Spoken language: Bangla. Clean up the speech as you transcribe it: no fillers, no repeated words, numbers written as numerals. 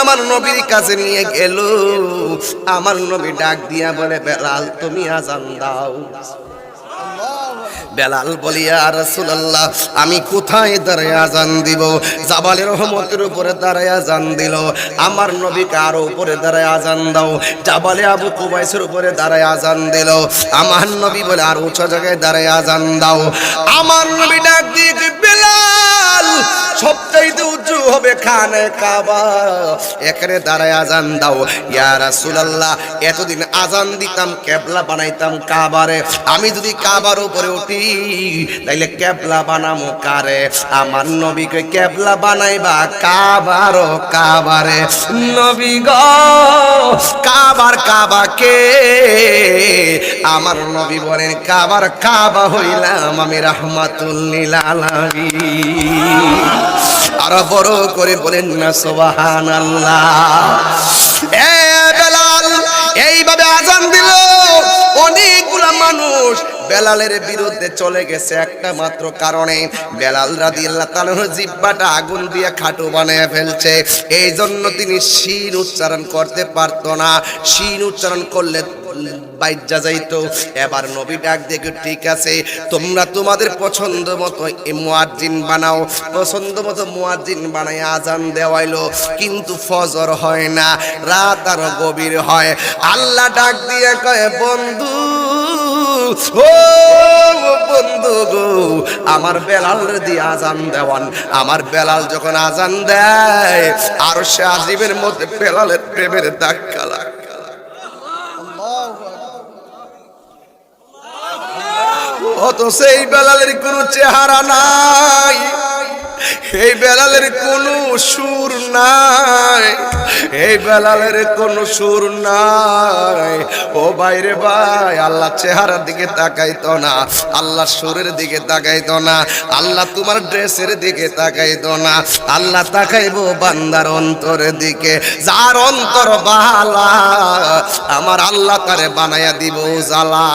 আমার নবীর কাছে নিয়ে গেল। আমার নবী ডাক দিয়া বলে, বেলাল তুমি আজান দাও। বেলাল বলি, ইয়া রাসূলুল্লাহ আমি কোথায় দাঁড়ায় আজান দিব? জাবালে রহমতের উপরে দাঁড়ায় আজান দিল। আমার নবী কারো উপরে দাঁড়ায় আজান দাও। জাবালে আবু কুবাইসের উপরে দাঁড়ায় আজান দিল। আমার নবী বলে, আর উঁচু জায়গায় দাঁড়ায় আজান দাও। আমার নবী ডাক দিয়ে, বেলাল সবচাইতে উঁচু হবে খানে কাবা, এখানে দাঁড়ায় আজান দাও। ইয়া রাসূলুল্লাহ এতদিন আজান দিতাম কেবলা বানাইতাম কাবারে, আমি যদি কাবার উপরে উঠি তাইলে কেবলা বানামো কারে? আমার নবীকে কেবলা বানাইবা কাবারও কাবারে। নবী গো কাবার কাবাকে, আমার নবী বলেন কাবার কাবা হইলাম আমি রাহমাতুল লিল আলামিন। আর বড় করে বলেন না সুবহানাল্লাহ। এ বেলাল এইভাবে আজান দিল। অনেকগুলা মানুষ বেলালের বিরুদ্ধে চলে গেছে একটা মাত্র কারণে, বেলাল রাদিয়াল্লাহু তাআলার জিহ্বাটা আগুন দিয়ে খাটো বানায় ফেলছে। এই জন্য তিনি শিন উচ্চারণ করতে পারতো না। শিন উচ্চারণ করলে বাইজ্জা যাইতো। এবার নবী ডাক দেখে, ঠিক আছে তোমরা তোমাদের পছন্দ মতো মুয়াজ্জিন বানাও। পছন্দ মতো মুয়াজ্জিন বানায় আজান দেওয়াইলো, কিন্তু ফজর হয় না, রাত আরো গভীর হয়। আল্লাহ ডাক দিয়ে কয়, বন্ধু ও বন্ধু গো, আমার বেলাল দিয়ে আজান দেওয়ান। আমার বেলাল যখন আজান দেয় আর সে আজিবের মধ্যে বেলালের প্রেমের ধাক্কা লাগে। অত সেই বেলালের কোনো চেহারা নাই, এই বেলালের কোনো সুর নাই, এই বেলালের কোনো সুর নাই। ও বাইরে ভাই, আল্লাহ চেহারার দিকে তাকাইতো না, আল্লাহ সুরের দিকে তাকাইতো না, আল্লাহ তোমার ড্রেসের দিকে তাকাইতো না, আল্লাহ তাকাইবো বান্দার অন্তরের দিকে। যার অন্তর বালা আমার আল্লাহ তারে বানায়া দিব জালা।